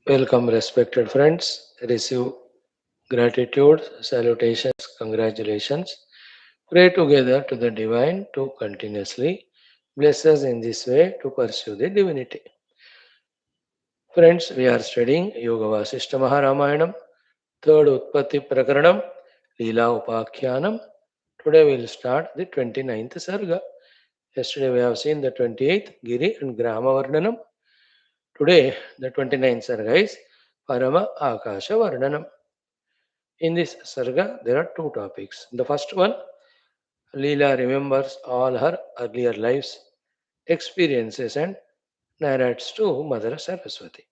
Welcome, respected friends. Receive gratitude, salutations, congratulations. Pray together to the Divine to continuously bless us in this way to pursue the divinity. Friends, we are studying Yoga Vaashishtha Maha Ramayanam, third Utpatti Prakaranam, Leelopakhyanam. Today we will start the 29th Sarga. Yesterday we have seen the 28th Giri and Grama Varnanam. Today the 29th Sarga is Parama Akasha Varnanam. In this Sarga, there are two topics. The first one, Leela remembers all her earlier lives, experiences, and narrates to Mother Saraswati.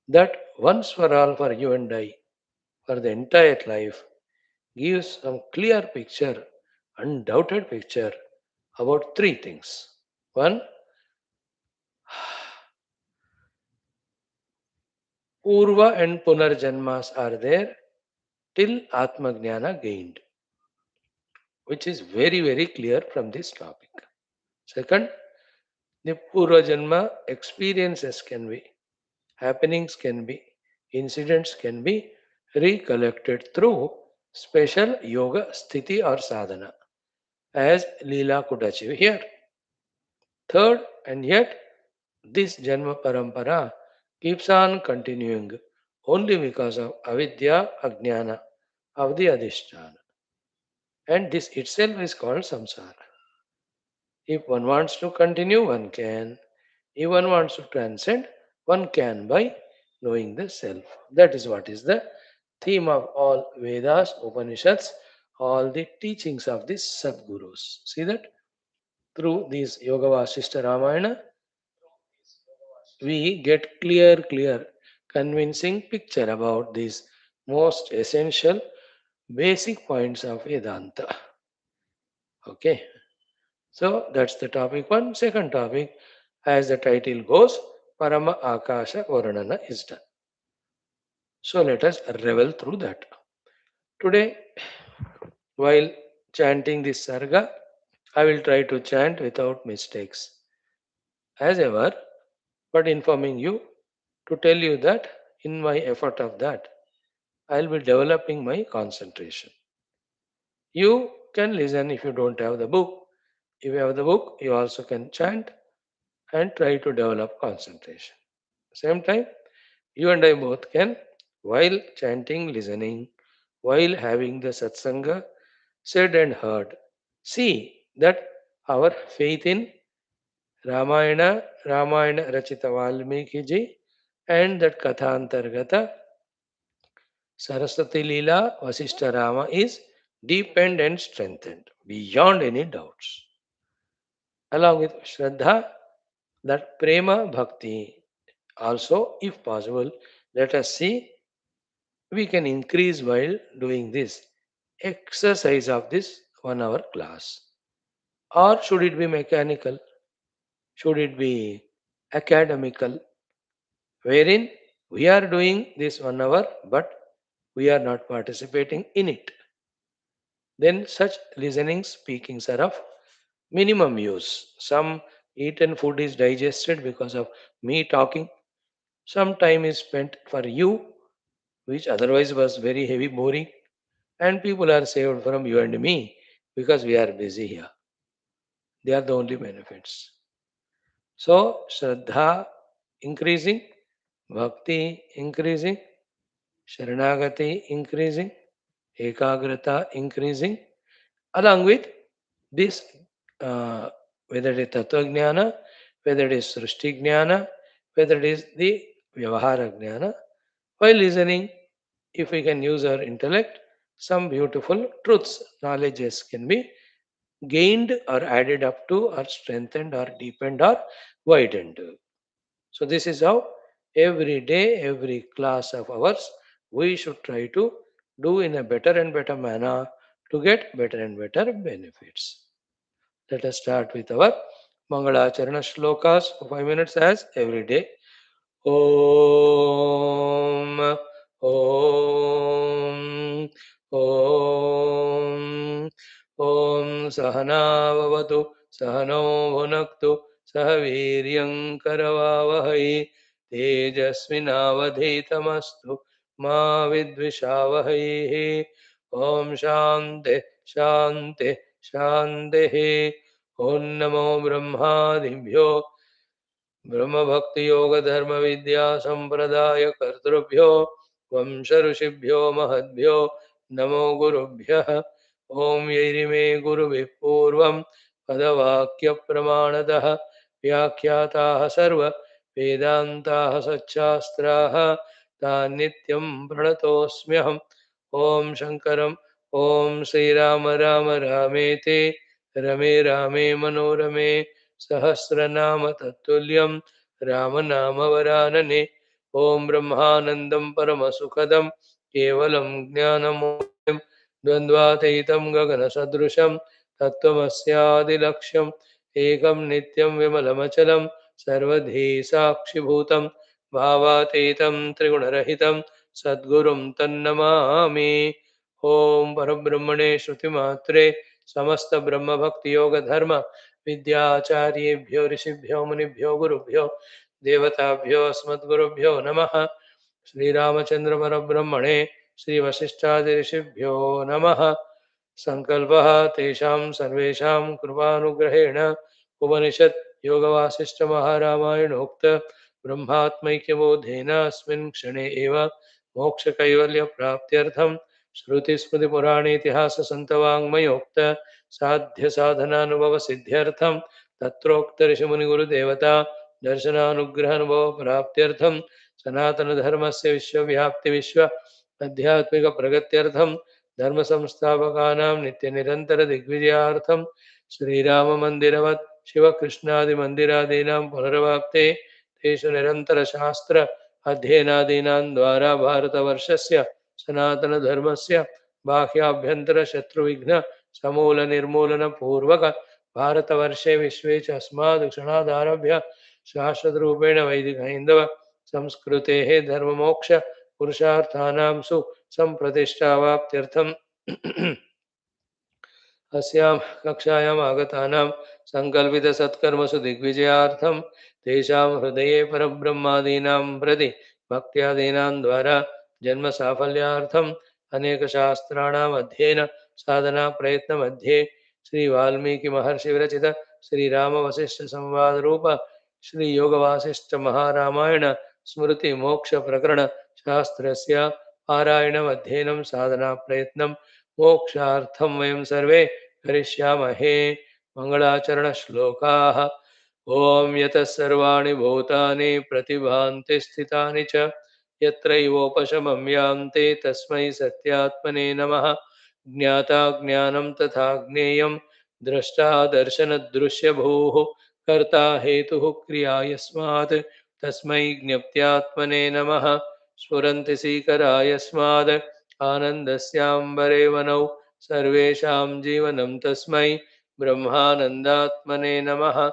That once for all for you and I, for the entire life, gives some clear picture, undoubted picture about three things. One, Purva and Punar Janmas are there till Atma Jnana gained, which is very, very clear from this topic. Second, the Purva Janma experiences can be, happenings can be, incidents can be recollected through special yoga sthiti or sadhana, as Leela could achieve here. Third, and yet this Janma Parampara keeps on continuing only because of avidya, ajnana of the adhisthana. And this itself is called samsara. If one wants to continue, one can. If one wants to transcend, one can by knowing the self. That is what is the theme of all Vedas, Upanishads, all the teachings of the Sadgurus. See that? Through this Yoga Vaashishtha Ramayana, we get clear, convincing picture about these most essential, basic points of Vedanta. Okay. So that's the topic one. Second topic, as the title goes, Parama Akasha Varnana is done. So let us revel through that. Today, while chanting this sarga, I will try to chant without mistakes, as ever, but informing you to tell you that in my effort of that, I will be developing my concentration. You can listen if you don't have the book. If you have the book, you also can chant and try to develop concentration. Same time, you and I both can, while chanting, listening, while having the satsanga said and heard, see that our faith in Ramayana Rachita Valmiki ji, and that Katha Saraswati Leela Vasishta Rama is deepened and strengthened beyond any doubts. Along with Shraddha, that Prema Bhakti also, if possible, let us see we can increase while doing this exercise of this 1 hour class. Or should it be mechanical? Should it be academical? Wherein we are doing this 1 hour, but we are not participating in it. Then such listening, speakings are of minimum use. Some eaten food is digested because of me talking. Some time is spent for you, which otherwise was very heavy, boring. And people are saved from you and me because we are busy here. They are the only benefits. So, Shraddha increasing, Bhakti increasing, Sharanagati increasing, Ekagrata increasing, along with this, uh, whether it is Tattva Jnana, whether it is Srishti Jnana, whether it is the Vyavahara Jnana, while listening, if we can use our intellect, some beautiful truths, knowledges can be gained or added up to or strengthened or deepened or widened. So this is how every day, every class of ours, we should try to do in a better and better manner to get better and better benefits. Let us start with our Mangalacharana shlokas for 5 minutes as every day. Om Om Om Om Sahana Vavatu Sahano Bhunaktu Sahaviryam Karavavahai तेजस्विनावधीतमस्तु मा विद्विषावहैः। ॐ शान्ति शान्ति शान्तिः। ॐ नमो ब्रह्मादिभ्यो ब्रह्मभक्तियोगधर्मविद्यासम्प्रदायकर्तृभ्यो वंश ऋषिभ्यो महद्भ्यो नमो गुरुभ्यः। ॐ यैरिमे गुरुभिः पूर्वं पदवाक्यप्रमाणतः व्याख्याताः सर्व वेदान्ताः सच्छास्त्राः तान् नित्यं प्रणतोऽस्म्यहम्। ॐ शङ्करम् ॐ श्रीराम राम रामेति रमे रामे मनोरमे सहस्रनाम तत्तुल्यं रामनामवरानने। ॐ ब्रह्मानन्दं परमसुखदं केवलं ज्ञानमूर्तिं द्वन्द्वातीतं गगनसदृशं तत्त्वमस्यादिलक्ष्यम् एकं नित्यं विमलमचलं सर्वधी साक्षिभूतं भावातीतं त्रिगुणरहितं सद्गुरुं तन्नमामि। ॐ परब्रह्मणे श्रुतिमात्रे समस्तब्रह्मभक्तियोगधर्म विद्याचार्येभ्यो ऋषिभ्यो मुनिभ्यो गुरुभ्यो देवताभ्यो अस्मद्गुरुभ्यो नमः। श्रीरामचंद्र परब्रह्मणे श्रीवशिष्ठादि ऋषिभ्यो नमः। संकल्पः तेषां सर्वेषां कृपानुग्रहेण उपनिषत् योगवासिष्ठ महारामायणोक्त ब्रह्मात्मैक्यबोधेन अस्मिन् क्षणे एव मोक्षकैवल्यप्राप्त्यर्थं श्रुतिस्मृतिपुराणेतिहाससन्तवाङ्मयोक्त साध्य साधनानुभव सिद्ध्यर्थं तत्रोक्त ऋषिमुनिगुरुदेवता दर्शनानुग्रहानुभव प्राप्त्यर्थं सनातन धर्मस्य विश्वव्याप्ति विश्व आध्यात्मिक प्रगत्यर्थं धर्म संस्थापकानां नित्य निरंतर दिग्विजयार्थं श्रीराम मंदिरवत् शिवकृष्णादि मंदिरादीनां पुनर्वाप्ते तेषु निरंतर शास्त्र अध्ययनादीनां द्वारा भारतवर्षस्य सनातन धर्मस्य बाह्याभ्यंतर शत्रुविघ्न समूल निर्मूलन पूर्वक भारतवर्षे विश्वे च अस्माद् क्षणादारभ्य शाश्वत रूपेण वैदिक हैंदव संस्कृतेः धर्ममोक्ष पुरुषार्थानां सुसंप्रतिष्ठावाप्त्यर्थं अस्यां कक्षायाम् आगतानां सङ्कल्पितसत्कर्मसु दिग्विजयार्थं तेषां हृदये परब्रह्मादीनां प्रति भक्त्यादीनां द्वारा जन्मसाफल्यार्थम् अनेकशास्त्राणाम् अध्ययन साधना प्रयत्नमध्ये श्री वाल्मीकि महर्षि विरचित श्रीराम वशिष्ठ संवाद रूप श्री योग वासिष्ठ महारामायण स्मृति मोक्ष प्रकरण शास्त्रस्य पारायणम् अध्ययनं साधना प्रयत्नं मोक्षार्थं वयं सर्वे करिष्यामहे। मंगलाचरण श्लोकाः। ओम यतः सर्वाणि भूतानि प्रतिभान्ति स्थितानि च यत्रैवोपशमं यान्ति तस्मै सत्यात्मने नमः। ज्ञाता ज्ञानं तथा ज्ञेयं द्रष्टा दर्शनदृश्यभूः कर्ता हेतुः क्रिया यस्मात् तस्मै ज्ञप्त्यात्मने नमः। स्फुरन्ति सीकरा यस्माद् आनन्दस्याम्बरे वनौ सर्वेषां जीवनं तस्मै ब्रह्मानन्दात्मने नमः।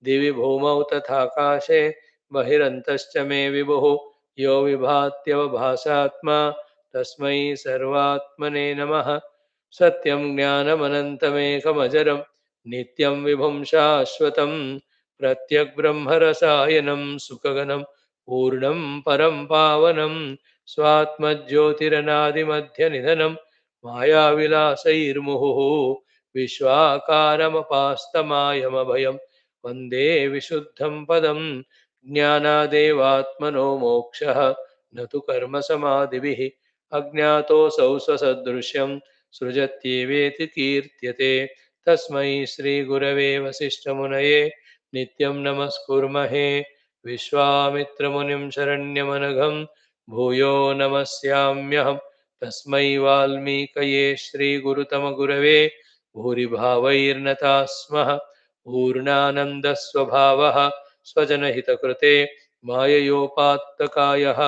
दिवि भूमौ तथाकाशे बहिरन्तश्च मे विभुः यो विभात्यवभासात्मा तस्मै सर्वात्मने नमः। सत्यं ज्ञानमनन्तमेकमजरं नित्यं विभुं शाश्वतं प्रत्यग्ब्रह्मरसायनं सुखगनं पूर्णं परं पावनं स्वात्मज्योतिरनादिमध्यनिधनं मायाविलासैर्मुहुः विश्वाकारमपास्तमायमभयं वन्दे विशुद्धं पदं। ज्ञानादेवात्मनो मोक्षः न तु कर्मसमाधिभिः अज्ञातोऽसौ स्वसदृश्यं सृजत्येवेति कीर्त्यते। तस्मै श्रीगुरवे वसिष्ठमुनये नित्यं नमस्कुर्महे। विश्वामित्रमुनिं शरण्यमनघं भूयो नमस्याम्यहम्। तस्मै वाल्मीकये श्रीगुरुतमगुरवे भूरिभावैर्नता स्मः। पूर्णानन्दस्वभावः स्वजनहितकृते माययोपात्तकायः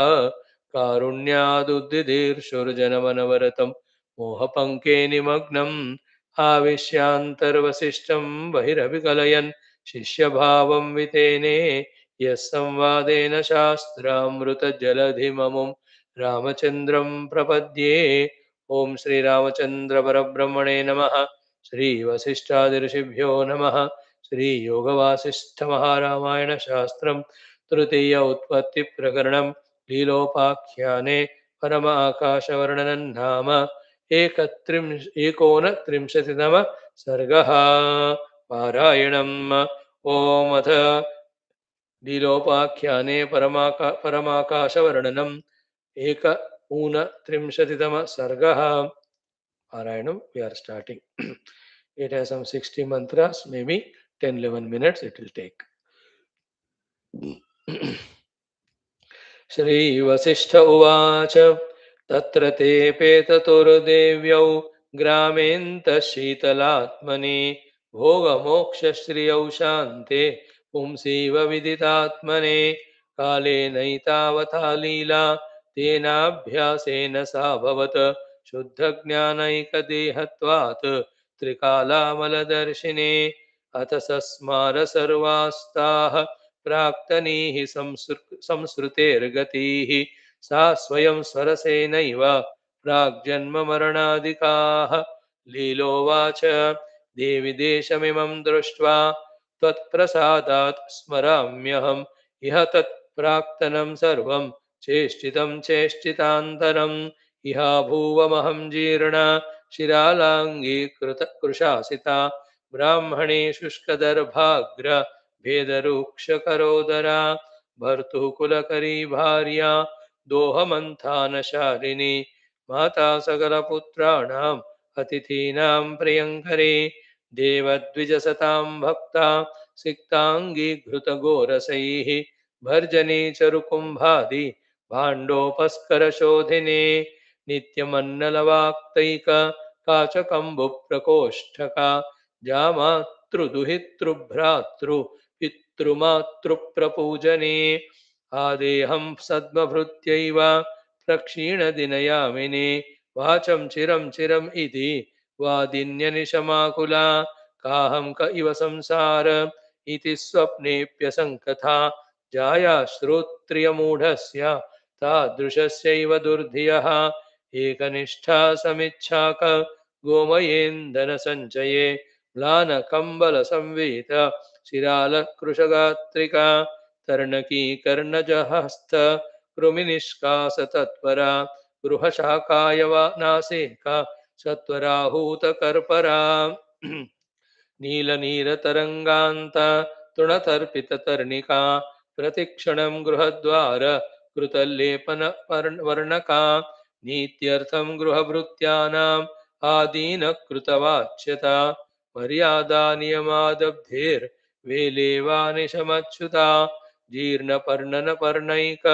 कारुण्यादुद्दिदीर्षुर्जनमनवरतं मोहपङ्के निमग्नम् आविश्यान्तर्वसिष्ठं बहिरभिकलयन् शिष्यभावं वितेने यः संवादेन शास्त्रामृतजलधिममुं रामचन्द्रं प्रपद्ये। ओम श्री रामचंद्र परब्रह्मणे नमः। श्री वशिष्ठादि ऋषिभ्यो नमः। श्री योग वासिष्ठ महारामायण शास्त्रम् तृतीय उत्पत्ति प्रकरणं लीलोपाख्याने परमाकाशवर्णनं नाम एकोनत्रिंशतितम सर्गः। पारायणम्। ओम अथ लीलोपाख्याने परमाकाशवर्णनम् एक ऊनत्रिंशतितम सर्गः। Paranam, we are starting. It has some 60 mantras, maybe 10-11 minutes it will take. Shri Vaashishtha Uvacha Tatra te petaturudevyau gramenta shitalatmani bhoga moksha shriyau shante pumsiva viditatmane kale naitavatha leela tenabhyasena sa bhavat शुद्ध ज्ञानैक देहत्वात् त्रिकालामलदर्शिने अथ सस्मार सर्वास्ताः प्राक्तनीः संसृतेर्गतिः सा स्वयं स्वरसेनैव प्राग्जन्ममरणादिकाः लीलोवाच देवि देशमिमं दृष्ट्वा त्वत्प्रसादात् स्मराम्यहम् इह तत् प्राक्तनं सर्वं चेष्टितं चेष्टितान्तरम् इहा भूवमहं जीर्णा शिरालाङ्गीकृत कृशासिता ब्राह्मणे शुष्कदर्भाग्र भेदरूक्षकरोदरा भर्तुः कुलकरी भार्या दोहमन्थानशालिनी माता सकलपुत्राणाम् अतिथीनां प्रियङ्करी देवद्विजसतां भक्ता सिक्ताङ्गी घृतगोरसैः भर्जनी चरुकुम्भादि भाण्डोपस्करशोधिनी नित्यमन्नलवाक्तैक काचकम्बुप्रकोष्ठका जामातृदुहितृभ्रातृ पितृमातृप्रपूजने आदेहं सद्मभृत्यैव प्रक्षीणदिनयामिनी वाचं चिरं चिरम् इति वादिन्यनिशमाकुला काहं क इव संसार इति स्वप्नेऽप्यसङ्कथा जाया श्रोत्रियमूढस्य तादृशस्यैव दुर्धियः एकनिष्ठा समिच्छाक गोमयेन्दनसञ्चये म्लानकम्बलसंवेत शिरालकृशगात्रिका तर्णकी कर्णजहस्त कृमिनिष्कासतत्परा गृहशाकायवा नासिका सत्वराहूतकर्परा नीलनीरतरङ्गान्त तृणतर्पिततर्णिका प्रतिक्षणं गृहद्वार कृतलेपनवर्णका नीत्यर्थं गृहभृत्यानाम् आदीनकृतवाच्यता मर्यादानियमादब्धेर्वेलेवानिशमच्युता जीर्णपर्णनपर्णैक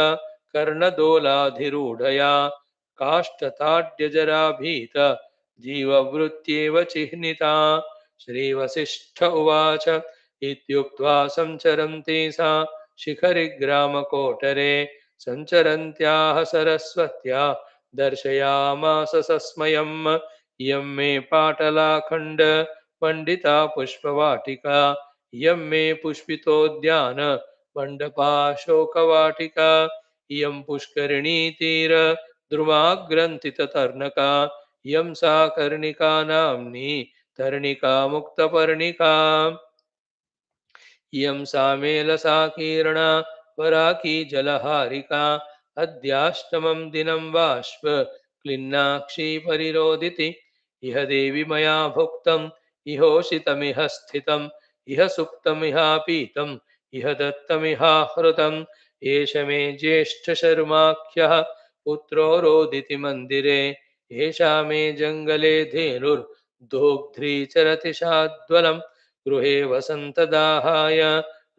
कर्णदोलाधिरूढया काष्ठताड्यजराभीत जीववृत्त्येव चिह्निता श्रीवसिष्ठ उवाच इत्युक्त्वा संचरन्ती सा शिखरिग्रामकोटरे सञ्चरन्त्याः सरस्वत्या दर्शयामास सस्मयम् इयं मे पाटलाखण्ड पण्डिता पुष्पवाटिका इयं मे पुष्पितोद्यान मण्डपाशोकवाटिका इयं पुष्करिणीतीर द्रुमाग्रन्थिततर्णका इयं सा कर्णिका नाम्नी तर्णिका मुक्तपर्णिका इयं सा मेलसाकीर्णा वराकी जलहारिका अद्याष्टमं दिनं बाष्प क्लिन्नाक्षी परिरोदिति इह देवि मया भुक्तम् इहोषितमिह स्थितम् इह सुप्तमिहापीतम् इह दत्तमिहाहृतम् एष मे ज्येष्ठशर्माख्यः पुत्रो रोदिति मन्दिरे एषा मे जङ्गले धेनुर्दोग्ध्री चरति शाद्वलम् गृहे वसन्तदाहाय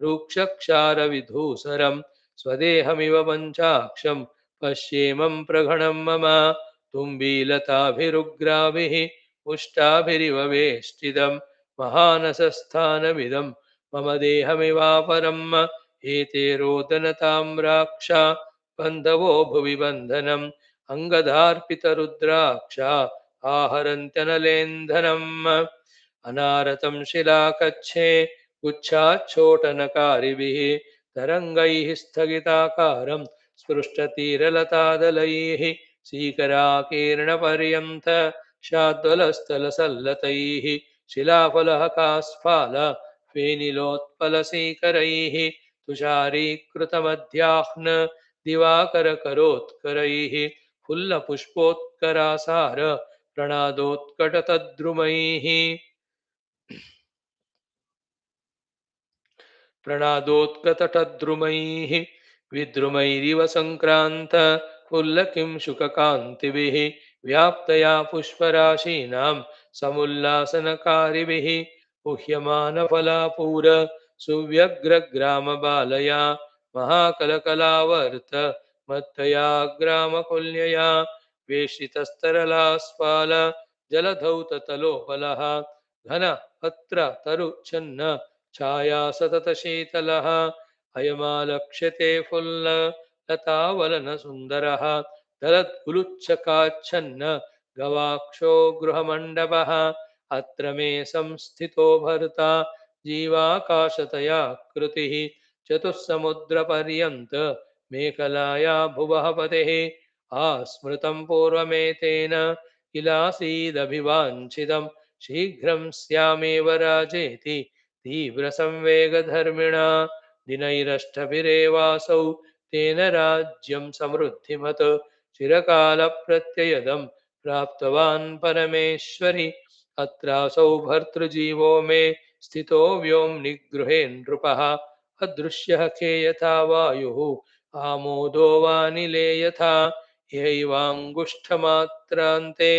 रूक्षक्षारविधूसरं स्वदेहमिव पञ्चाक्षं पश्येमं प्रघणं मम तुम्बीलताभिरुग्राभिः पुष्टाभिरिव वेष्टितं महानसस्थानमिदं मम देहमिवापरम् एते रोदनताम्राक्षा बन्धवो भुवि बन्धनम् अङ्गदार्पितरुद्राक्षा आहरन्त्यनलेन्धनम् अनारतं शिलाकच्छे गुच्छाच्छोटनकारिभिः तरङ्गैः स्थगिताकारं स्पृष्टतीरलतादलैः सीकराकीर्णपर्यन्त शाद्वलस्थलसल्लतैः शिलाफलहकास्फाल फेनिलोत्पलसीकरैः तुषारीकृतमध्याह्न दिवाकरकरोत्करैः फुल्लपुष्पोत्करासार प्रणादोत्कटतद्रुमैः प्रणादोत्कटतद्रुमैः विद्रुमैरिव सङ्क्रान्त फुल्लकिं शुककान्तिभिः व्याप्तया पुष्पराशीनां समुल्लासनकारिभिः उह्यमानफलापूर सुव्यग्रग्रामबालया महाकलकलावर्त मत्तया ग्रामकुल्यया वेशितस्तरलास्फाल जलधौततलोपलः घन अत्र तरुच्छन्न छाया सततशीतलः अयमालक्ष्यते फुल्ल लतावलनसुन्दरः दलद्गुलुच्छकाच्छन्न गवाक्षो गृहमण्डपः अत्र मे संस्थितो भर्ता जीवाकाशतया कृतिः चतुस्समुद्रपर्यन्त मेखलाया भुवः पतेः आस्मृतं पूर्वमेतेन किलासीदभिवाञ्छितं शीघ्रं स्यामेव राजेति तीव्रसंवेगधर्मिणा दिनैरष्टभिरेवासौ तेन राज्यं समृद्धिमत् चिरकालप्रत्ययदं प्राप्तवान् परमेश्वरि अत्रासौ भर्तृजीवो मे स्थितो व्योम्निगृहे नृपः अदृश्यः खे यथा वायुः आमोदो वानिले यथा यैवाङ्गुष्ठमात्रान्ते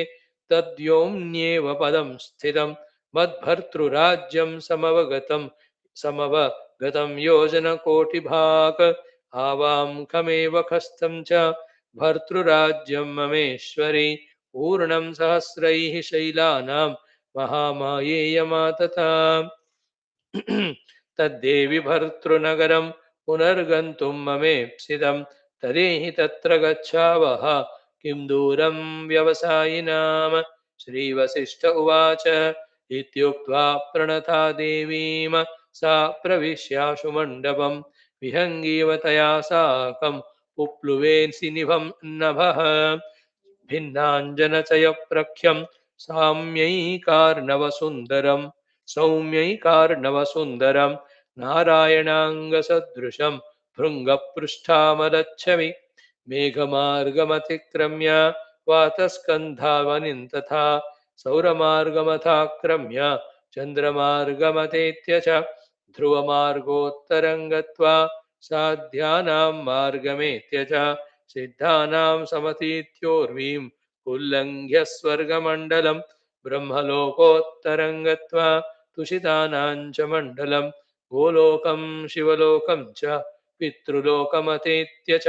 तद्व्योम्न्येव पदं स्थितं मद्भर्तृराज्यं समवगतं योजनकोटिभाक् आवां खमेव खस्तं च भर्तृराज्यं ममेश्वरि पूर्णं सहस्रैः शैलानां महामायेयमातता तद्देवि भर्तृनगरं पुनर्गन्तुं ममेप्सितं तदेहि तत्र गच्छावः किं दूरं व्यवसायिनाम् श्रीवसिष्ठ उवाच इत्युक्त्वा प्रणता देवीं सा प्रविश्याशु मण्डपं विहङ्गीव तया साकं पुप्लुवेन्सि निभं नभः भिन्नाञ्जनचयप्रख्यं साम्यैकार्णवसुन्दरं सौम्यैकार्णवसुन्दरं नारायणाङ्गसदृशं भृङ्गपृष्ठामदच्छमि मेघमार्गमतिक्रम्य वातस्कन्धावनिं तथा सौरमार्गमथाक्रम्य चन्द्रमार्गमतेत्य च ध्रुवमार्गोत्तरं गत्वा साध्यानां मार्गमेत्य च सिद्धानां समतीत्योर्वीं उल्लङ्घ्य स्वर्गमण्डलं ब्रह्मलोकोत्तरं गत्वा तुषितानां च मण्डलं गोलोकं शिवलोकं च पितृलोकमतेत्य च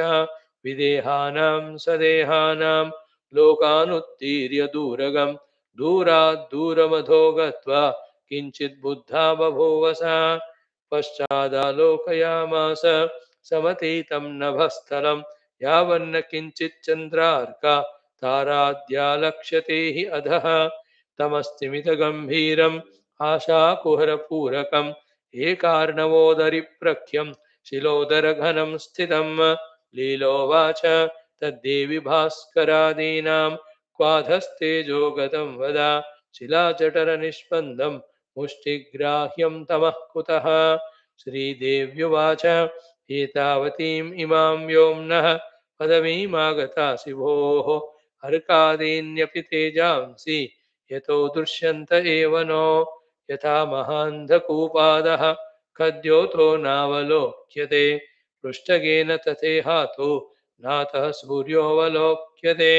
विदेहानां सदेहानां लोकानुत्तीर्य दूरगं दूराद्दूरमधो गत्वा किञ्चित् बुद्धा बभूव सा पश्चादालोकयामास समतीतं नभस्थलं यावन्न किञ्चित् चन्द्रार्का ताराद्यालक्ष्यते हि अधः तमस्तिमितगम्भीरम् आशाकुहरपूरकम् एकार्णवोदरिप्रख्यं शिलोदरघनं स्थितं लीलोवाच तद्देवि भास्करादीनां क्वाधस्तेजो गतं वद शिलाजठरनिष्पन्दं मुष्टिग्राह्यं तमः कुतः श्रीदेव्युवाच एतावतीम् इमां व्योम्नः पदवीमागतासि भोः अर्कादीन्यपि तेजांसि यतो दृश्यन्त एव नो यथा महान्धकूपादः खद्योतो नावलोक्यते पृष्ठगेन तथेहातो नातः सूर्योऽवलोक्यते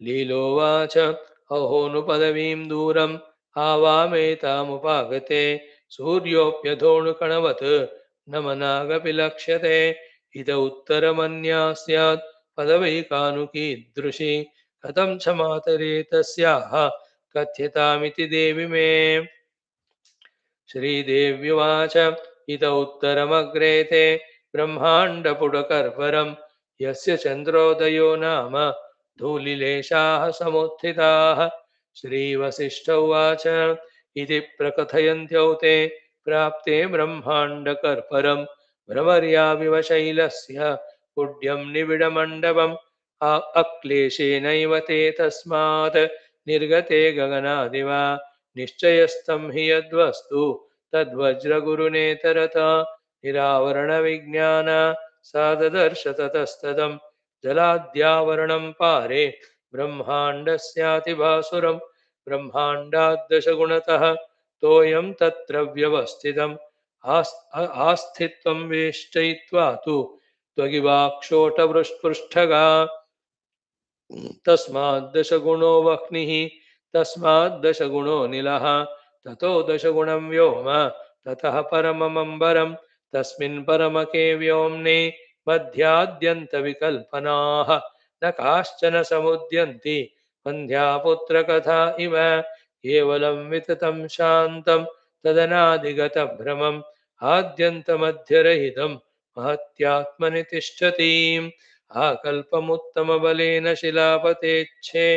लीलोवाच अहो नु पदवीं दूरम् आवामेतामुपागते सूर्योऽप्यधोणुकणवत् नमनागपि लक्ष्यते इत उत्तरमन्या स्यात् पदवैकानुकीदृशी कथं च मातरे तस्याः कथ्यतामिति देवि मे श्रीदेव्युवाच इत उत्तरमग्रे ते ब्रह्माण्डपुटकर्परं यस्य चन्द्रोदयो नाम धूलिलेशाः समुत्थिताः श्रीवसिष्ठ उवाच इति प्रकथयन्त्यौ ते प्राप्ते ब्रह्माण्डकर्परं भ्रमर्याविव शैलस्य कुड्यं निबिडमण्डपम् अक्लेशेनैव ते तस्मात् निर्गते गगनादिवा निश्चयस्थं हि यद्वस्तु तद्वज्रगुरुनेतरता निरावरणविज्ञान साददर्श ततस्तदं जलाद्यावरणं पारे ब्रह्माण्डस्यातिभासुरं ब्रह्माण्डाद्दशगुणतः तोयं तत्र व्यवस्थितम् आस्थित्वं वेष्टयित्वा तु त्वगिवाक्षोटपृष्ठगा तस्माद्दशगुणो वह्निः तस्माद्दशगुणो निलः ततो दशगुणं व्योम ततः परममम्बरं तस्मिन् परमके व्योम्ने मध्याद्यन्तविकल्पनाः न काश्चन समुद्यन्ति वन्ध्यापुत्रकथा इव केवलं विततं शान्तं तदनादिगतभ्रमम् आद्यन्तमध्यरहितं महत्यात्मनि तिष्ठतीम् आकल्पमुत्तमबलेन शिलापतेच्छे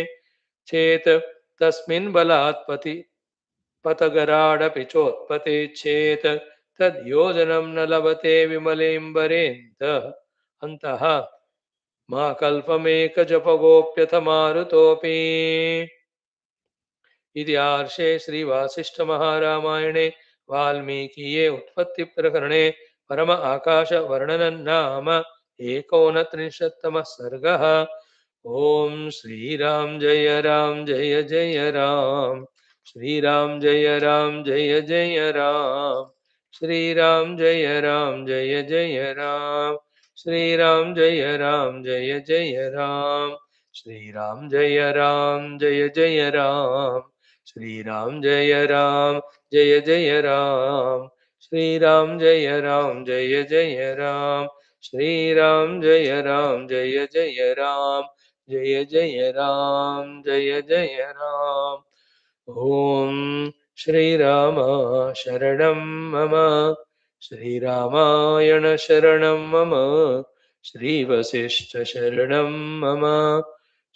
चेत् तस्मिन् बलात् पतगराडपि चोत्पते चेत् तद्योजनं न लभते विमलेम्बरेन्तः अन्तः मा कल्पमेकजपगोप्यथ मारुतोऽपि इति आर्षे श्रीवासिष्ठमहारामायणे वाल्मीकिये उत्पत्तिप्रकरणे परम आकाशवर्णनं नाम एकोनत्रिंशत्तमः सर्गः। ॐ श्रीराम जय जय राम श्रीराम जय जय राम श्रीराम जय राम श्रीराम जय राम श्रीराम जय राम श्रीराम जय राम श्रीराम जय राम श्रीराम जय राम जय राम ॐ श्रीराम शरणं मम श्रीरामायण शरणं मम श्रीवसिष्ठ शरणं मम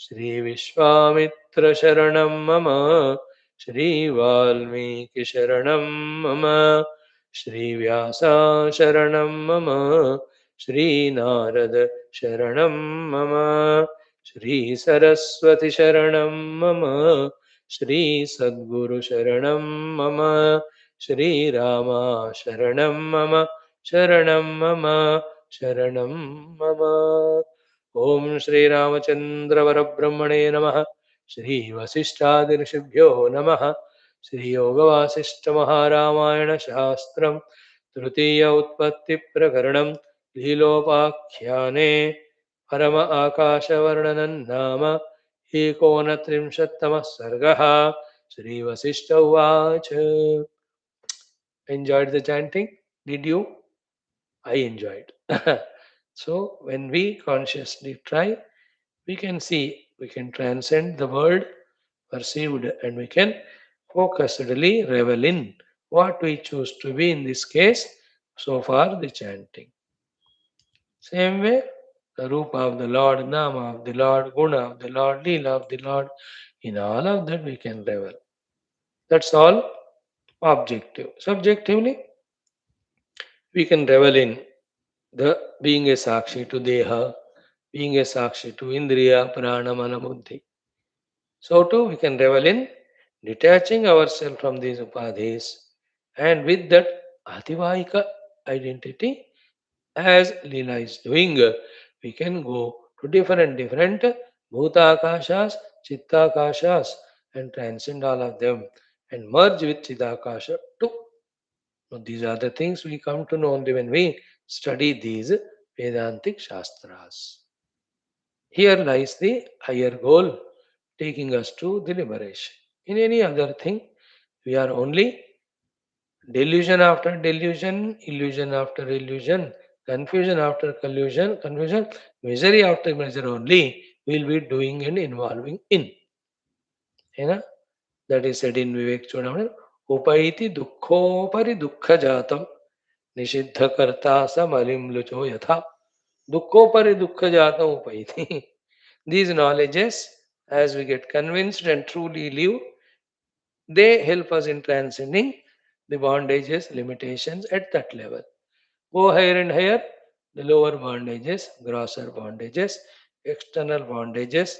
श्रीविश्वामित्र शरणं मम श्रीवाल्मीकि शरणं मम श्रीव्यासा शरणं मम श्रीनारद शरणं मम श्रीसरस्वती शरणं मम श्रीसद्गुरु शरणं मम श्रीरामा शरणं मम शरणं मम शरणं मम ॐ श्रीरामचन्द्रवरब्रह्मणे नमः श्रीवसिष्ठादिऋषिभ्यो नमः श्रीयोगवासिष्ठमहारामायणशास्त्रं तृतीय उत्पत्तिप्रकरणं लीलोपाख्याने परम आकाशवर्णनं नाम एकोनत्रिंशत्तमः सर्गः श्रीवसिष्ठ उवाच Enjoyed the chanting? Did you? I enjoyed. So when we consciously try, we can see, we can transcend the world perceived and we can focusedly revel in what we choose to be in this case, so far the chanting. Same way, the Rupa of the Lord, Nama of the Lord, Guna of the Lord, Leela of the Lord, in all of that we can revel. That's all objective. Subjectively, we can revel in the being a Sakshi to Deha, being a Sakshi to Indriya, Prana, Mana, Buddhi. So too we can revel in detaching ourselves from these upadhis and with that Ativahika identity, as Leela is doing, we can go to different Bhutakashas, Chittakashas and transcend all of them and merge with Chidakasha too. So these are the things we come to know only when we study these Vedantic Shastras. Here lies the higher goal, taking us to the liberation. In any other thing, we are only delusion after delusion, illusion after illusion, confusion after confusion, misery after misery only will be doing and involving in. You know? That is said in Vivek Chodamani, Upaiti dukkopari dukkha jatam nishiddha karta samalim lucho yatha dukkopari dukkha jatam upaiti. These knowledges, as we get convinced and truly live, they help us in transcending the bondages, limitations at that level. Go higher and higher, the lower bondages, grosser bondages, external bondages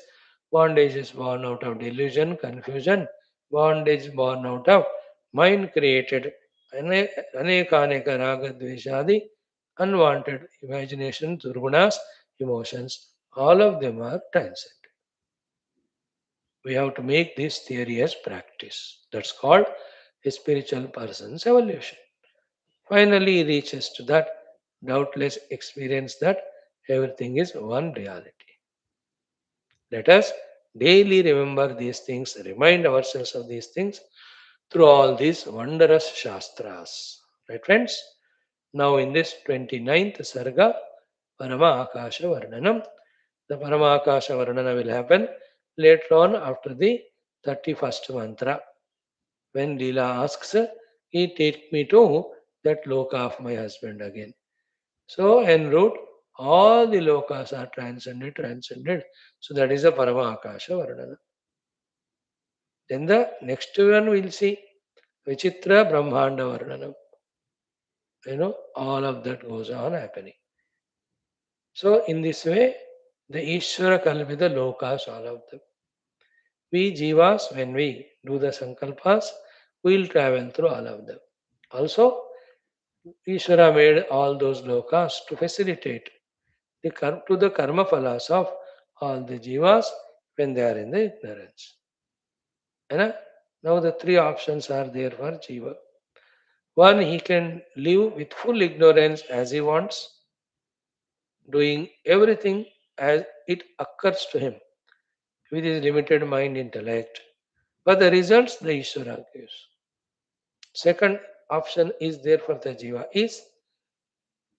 born out of delusion, confusion, bondage born out of mind created Anekaneka raga dveshadi, unwanted imagination, durgunas, emotions, all of them are transcended. We have to make this theory as practice. That's called a spiritual person's evolution. Finally, he reaches to that doubtless experience that everything is one reality. Let us daily remember these things, remind ourselves of these things through all these wondrous Shastras. Right, friends? Now, in this 29th Sarga, Paramakasha Varnanam, the Paramakasha Varnana will happen later on after the 31st mantra. When Leela asks, he take me to that loka of my husband again. So, en route, all the lokas are transcended, transcended. So, that is a Paramakasha Varnana. Then the next one we'll see Vichitra Brahmanda Varnanam. All of that goes on happening. So, in this way, the Ishvara Kalpita Lokas, all of them. We Jivas, when we do the Sankalpas, we'll travel through all of them. Also, Ishvara made all those lokas to facilitate to the karma phalas of all the Jivas when they are in the ignorance. And now the three options are there for Jiva. One, he can live with full ignorance as he wants, doing everything as it occurs to him with his limited mind intellect. But the results the Ishvara gives. Second option is there for the Jiva is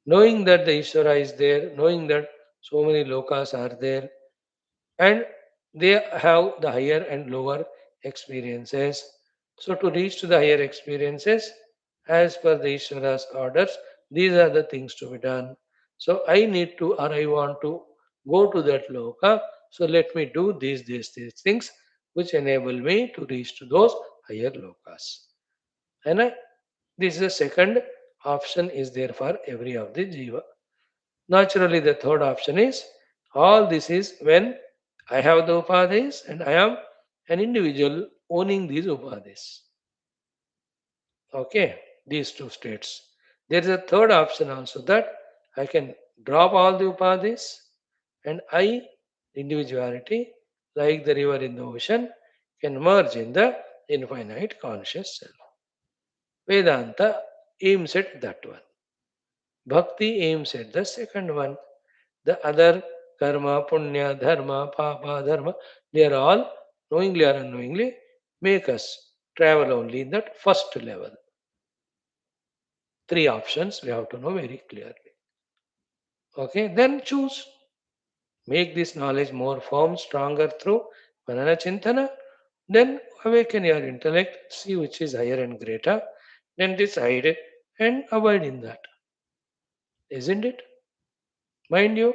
knowing that the Ishvara is there, knowing that so many lokas are there, and they have the higher and lower experiences. So to reach to the higher experiences, as per the Ishvara's orders, these are the things to be done. So I need to or I want to go to that loka. So let me do these things which enable me to reach to those higher lokas. And this is the second option is there for every of the jiva. Naturally, the third option is all this is when I have the upadhis and I am an individual owning these upadhis. Okay, these two states. There is a third option also that I can drop all the upadhis and I, individuality, like the river in the ocean, can merge in the infinite conscious self. Vedanta aims at that one. Bhakti aims at the second one. The other karma, punya, dharma, papa, dharma, they are all knowingly or unknowingly make us travel only in that first level. Three options we have to know very clearly. Okay, then choose. Make this knowledge more firm, stronger through Manana Chintana. Then awaken your intellect, see which is higher and greater. Then decide and abide in that. Isn't it? Mind you,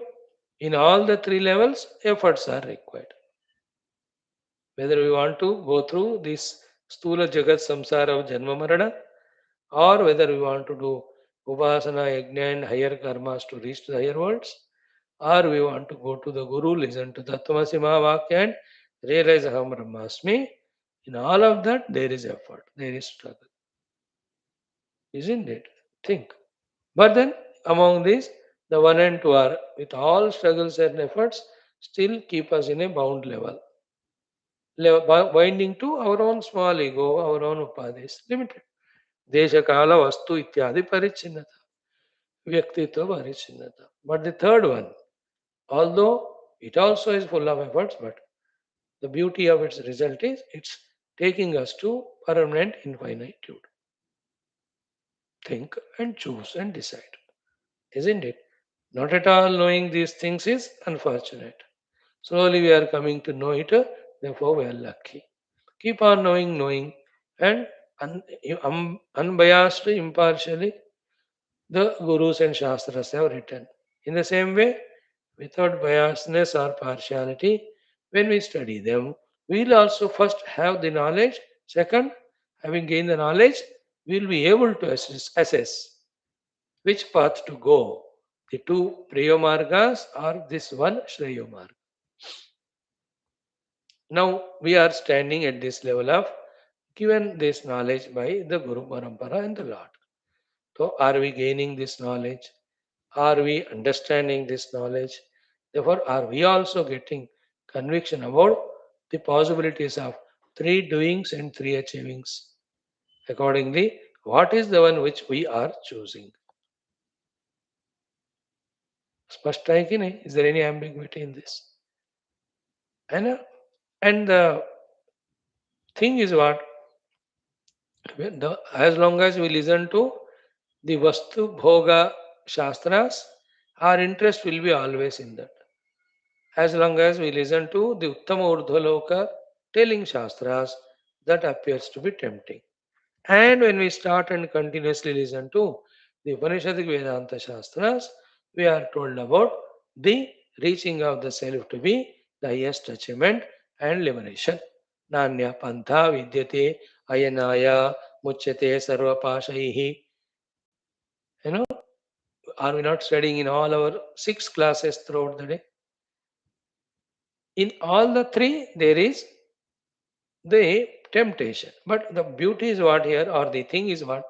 in all the three levels, efforts are required. Whether we want to go through this Stula Jagat Samsara of Janma Marana, or whether we want to do Upasana, Yajna, and higher karmas to reach to the higher worlds, or we want to go to the Guru, listen to Tattvamasi Mahavakya, and realize Aham Brahmasmi. In all of that, there is effort, there is struggle. Isn't it? Think. But then, among these, the one and two are, with all struggles and efforts, still keep us in a bound level. Binding to our own small ego, our own upadhis, limited. Desha kala vastu ityadi parichinnata, vyaktitva parichinnata. But the third one, although it also is full of efforts, but the beauty of its result is it's taking us to permanent infinitude. Think and choose and decide. Isn't it? Not at all knowing these things is unfortunate. Slowly we are coming to know it, therefore we are lucky. Keep on knowing, and unbiased, impartially, the Gurus and Shastras have written. In the same way, without biasness or partiality, when we study them, we will also first have the knowledge. Second, having gained the knowledge, we will be able to assess which path to go. The two Priyomargas or this one Shreyomarga. Now we are standing at this level of given this knowledge by the Guru Parampara and the Lord. So, are we gaining this knowledge? Are we understanding this knowledge? Therefore, are we also getting conviction about the possibilities of three doings and three achievings? Accordingly, what is the one which we are choosing? Spashta hai ki nahi? Is there any ambiguity in this? And, and the thing is what? As long as we listen to the Vastu Bhoga Shastras, our interest will be always in that. As long as we listen to the Uttama Urdhvaloka telling Shastras, that appears to be tempting. And when we start and continuously listen to the Upanishadic Vedanta Shastras, we are told about the reaching of the self to be the highest achievement and liberation. Nanya Pantha Vidyate Ayanaya Muchyate Sarva Pashaihi. You know, are we not studying in all our 6 classes throughout the day? In all the three, there is the temptation. But the beauty is what here, or the thing is what?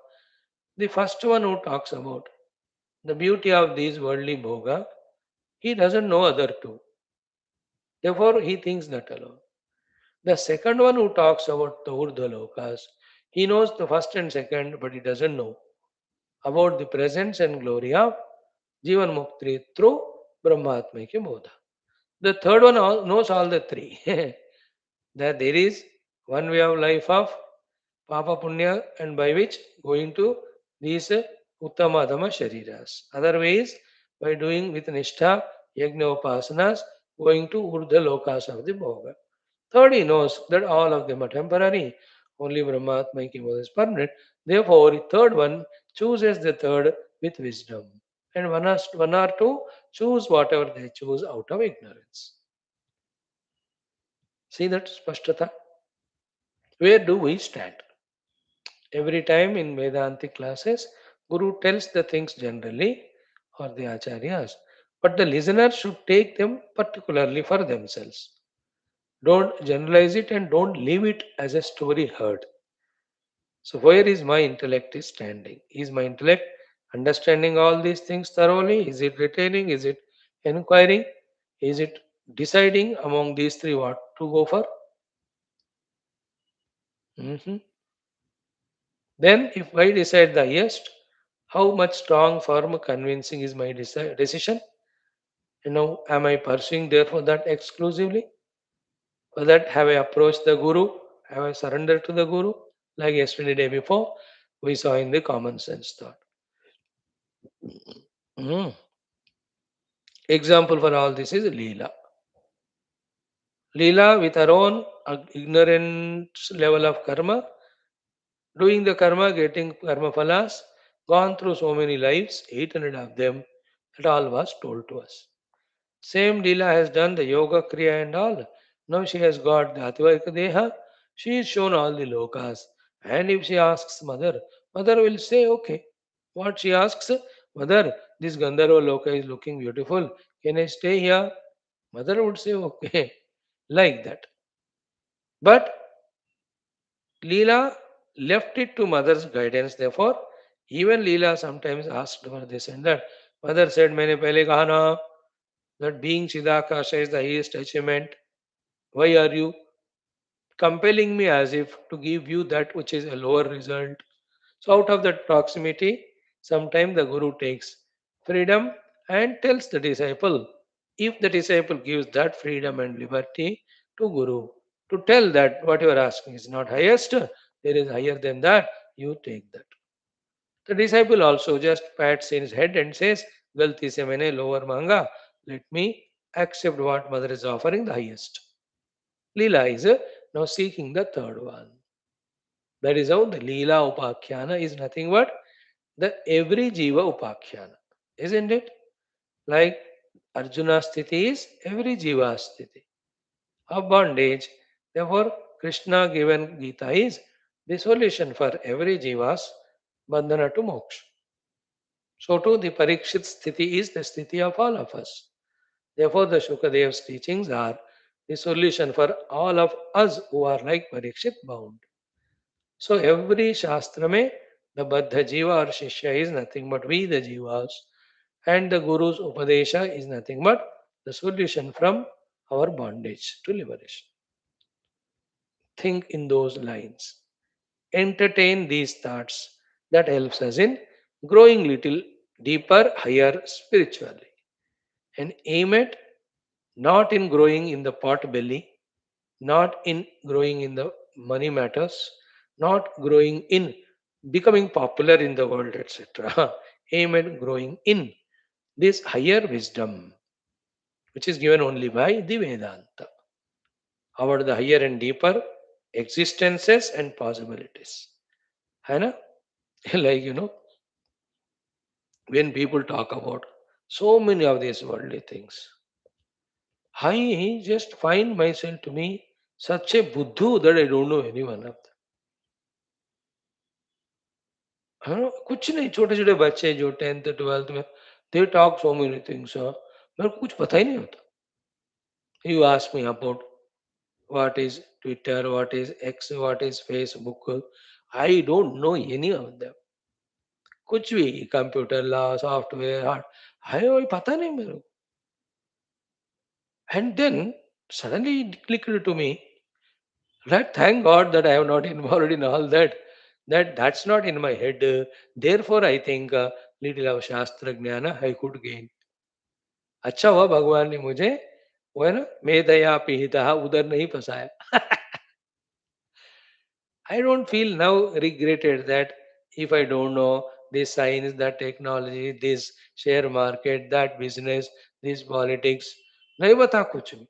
The first one who talks about the beauty of these worldly bhoga, he doesn't know other two. Therefore, he thinks that alone. The second one who talks about the Urdhva he knows the first and second, but he doesn't know about the presence and glory of Jivan Mukti through Brahmatmaki Bodha. The third one knows all the three. That there is one way of life of Papa Punya and by which going to these Uttama Adama Shariras. Other ways by doing with Nishtha, Yajna Upasanas, going to Urdha Lokas of the Bhoga. Third, he knows that all of them are temporary, only Brahmatma Bodha is permanent. Therefore, the third one chooses the third with wisdom. And one or two choose whatever they choose out of ignorance. See that Spashtata? Where do we stand? Every time in Vedantic classes, Guru tells the things generally or the Acharyas, but the listener should take them particularly for themselves. Don't generalize it and don't leave it as a story heard. So, where is my intellect is standing? Is my intellect understanding all these things thoroughly? Is it retaining? Is it inquiring? Is it deciding among these three what to go for? Mhm. Then, if I decide the highest, how much strong, firm, convincing is my decision? Am I pursuing therefore that exclusively? For that, have I approached the Guru? Have I surrendered to the Guru? Like yesterday, day before, we saw in the common sense thought. Mm. Example for all this is Leela. Leela, with her own ignorant level of karma, doing the karma, getting karma phalas, gone through so many lives, 800 of them, that all was told to us. Same Leela has done the yoga kriya and all. Now she has got the Atvaika Deha. She is shown all the lokas. And if she asks mother, mother will say, okay. What she asks, mother, this Gandharva loka is looking beautiful. Can I stay here? Mother would say, okay. Like that. But Leela left it to mother's guidance. Therefore, even Leela sometimes asked for this and that. Mother said, मैंने पहले कहा ना that being Siddhakasha is the highest achievement. Why are you compelling me as if to give you that which is a lower result? So, out of that proximity, sometimes the Guru takes freedom and tells the disciple. If the disciple gives that freedom and liberty to Guru to tell that what you are asking is not highest, there is higher than that, you take that. The disciple also just pats in his head and says, Galti se maine lower manga, let me accept what mother is offering the highest. Leela is now seeking the third one. That is how the Leela Upakhyana is nothing but the every Jiva Upakhyana. Isn't it? Like Arjuna Sthiti is every Jiva Sthiti of bondage. Therefore, Krishna given Gita is the solution for every Jiva's bandhana to moksha. So too the Parikshit Sthiti is the Sthiti of all of us. Therefore, the Shukadev's teachings are the solution for all of us who are like Parikshit bound. So every Shastra mein, the Baddha Jiva or Shishya is nothing but we the Jivas, and the Guru's Upadesha is nothing but the solution from our bondage to liberation. Think in those lines. Entertain these thoughts. That helps us in growing little deeper, higher spiritually. And aim at not in growing in the pot belly, not in growing in the money matters, not growing in becoming popular in the world, etc. Aim at growing in this higher wisdom, which is given only by the Vedanta, about the higher and deeper existences and possibilities. है ना? Like, when people talk about so many of these worldly things, I just find myself to me such a buddhu that I don't know anyone of them. हाँ, कुछ नहीं, छोटे छोटे बच्चे जो 10th 12th में they talk so many things, मेरे को कुछ पता ही नहीं होता. You ask me about what is Twitter, what is x, what is Facebook, I don't know any of them. कुछ भी कंप्यूटर ला सॉफ्टवेयर हार्ड है वही पता नहीं मेरे को. And then suddenly it clicked to me that thank God that I have not involved in all that. That's not in my head. Therefore, I think little of Shastra Jnana I could gain. अच्छा हुआ भगवान ने मुझे वो है ना मेधया पिहिता उधर नहीं फंसाया. I don't feel now regretted that if I don't know this science, that technology, this share market, that business, this politics, नहीं बता कुछ भी.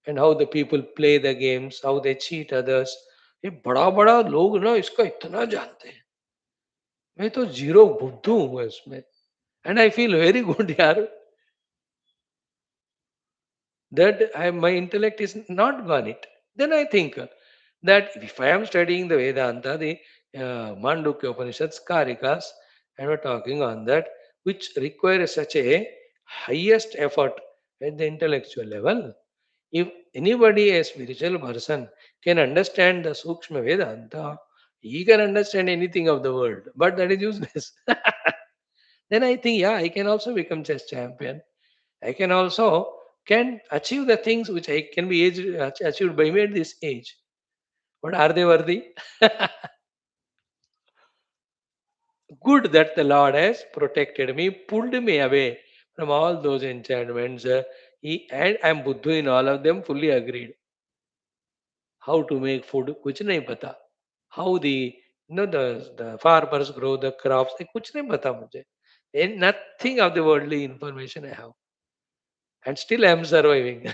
And how the people play the games, how they cheat others. ये बड़ा बड़ा लोग ना इसका इतना जानते हैं. मैं तो जीरो बुद्धू हूँ इसमें. And I feel very good यार that my intellect is not gone it. Then I think that if I am studying the Vedanta, the Mandukya Upanishads, Karikas, and we're talking on that, which requires such a highest effort at the intellectual level. If anybody, a spiritual person, can understand the Sukshma Vedanta, he can understand anything of the world, but that is useless. Then I think, yeah, I can also become chess champion. I can also can achieve the things which I can be achieved by me at this age. But are they worthy? Good that the Lord has protected me, pulled me away from all those enchantments. And I am Buddha in all of them, fully agreed. How to make food, कुछ नहीं पता. How the farmers grow the crops, कुछ नहीं पता मुझे. And nothing of the worldly information I have. And still I am surviving.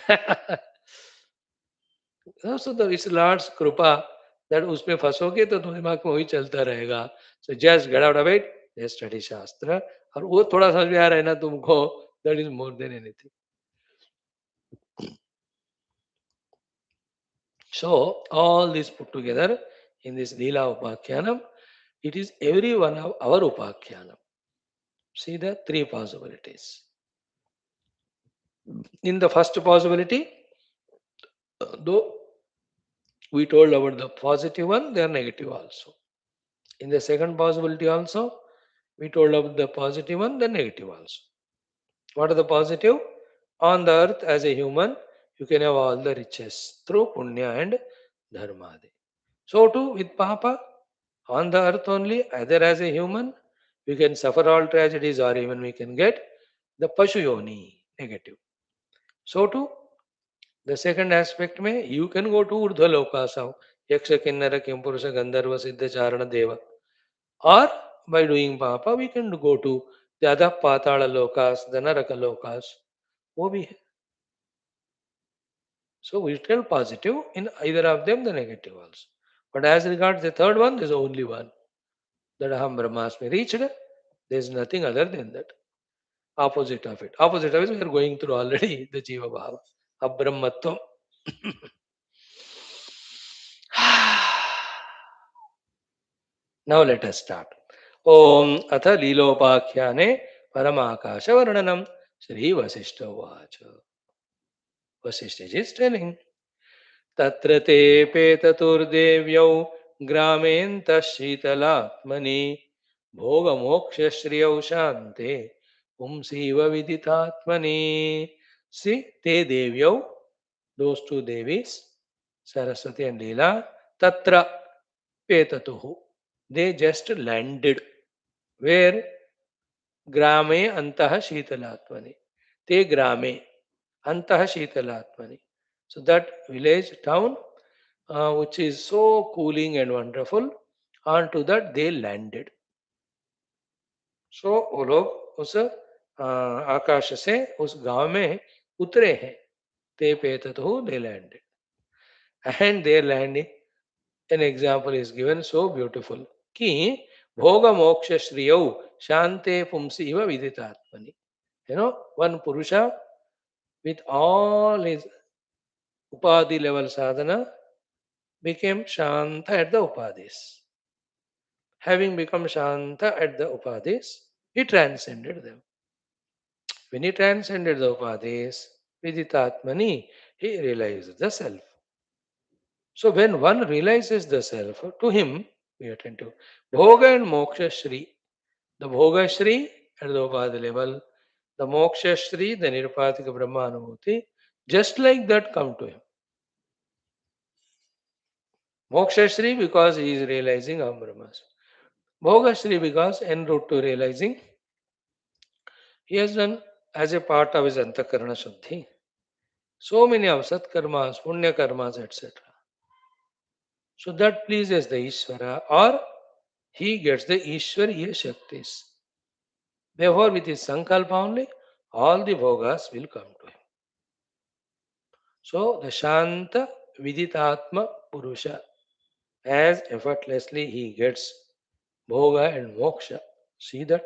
So it's Lord's कृपा that उसमें फंसोगे तो तुम्हारे दिमाग में वही चलता रहेगा. So just get out of it, just study shastra. और वो थोड़ा समझ में आ रहा है ना तुमको, that is more than anything. So all this put together in this Leela Upakhyanam, it is every one of our Upakhyanam. See the three possibilities. In the first possibility, though we told about the positive one, they are negative also. In the second possibility also, we told about the positive one, the negative also. What are the positive? On the earth as a human, you can have all the riches through punya and dharma. So too with papa, on the earth only, either as a human, we can suffer all tragedies or even we can get the pashu yoni, negative. So too, the second aspect may you can go to urdhva lokas, yaksha kinnara kimpurusha gandharva siddha charana deva. Or by doing papa, we can go to the other patala lokas, the naraka lokas. वो भी है. So we tell positive in either of them, the negative also. But as regards the third one, there is only one. That Aham Brahmasmi reached. There is nothing other than that. Opposite of it. Opposite of it, we are going through already the Jiva Bhava. Abrahmatvam. Now let us start. Om Atha Leelopakhyane Paramakasha VARNANAM Shri Vasishta Vacha. Vasishta is telling. तत्र ते पेततुर्देव्यौ ग्रामेऽन्तः शीतलात्मनि भोगमोक्षश्रियौ शान्ते पुंसीव विदितात्मनि. See, te devyau, those two devis, Saraswati and Leela, tatra petatuhu. They just landed. Where? Grame antah shitalatmani. Te grame antah shitalatmani. So that village town, which is so cooling and wonderful, onto that they landed. सो वो लोग उस आकाश से उस गांव में उतरे हैं. ते पेततु they landed and their landing an example is given so beautiful कि भोग मोक्ष श्रियौ शांते पुंसी इव विदितात्मनि. You know, one Purusha with all his Upadhi level sadhana became Shanta at the Upadhis. Having become Shanta at the Upadhis, he transcended them. When he transcended the Upadhis, Viditatmani, he realized the self. So when one realizes the self, to him, we attend to Bhoga and Moksha Shri. The Bhoga Shri at the Upadhi level, the Moksha Shri, the Nirupatika Brahmanubhuti, just like that come to him. Moksha Shri because he is realizing Aham Brahmasmi. Bhoga Shri because en route to realizing, he has done as a part of his Antakarana Shuddhi so many of Sat karmas, Punya karmas, etc. So that pleases the Ishvara or he gets the Ishwariya Shaktis. Therefore, with his Sankalpa only, all the Bhogas will come to him. So the Shanta Viditatma Purusha, as effortlessly he gets Bhoga and Moksha. See that?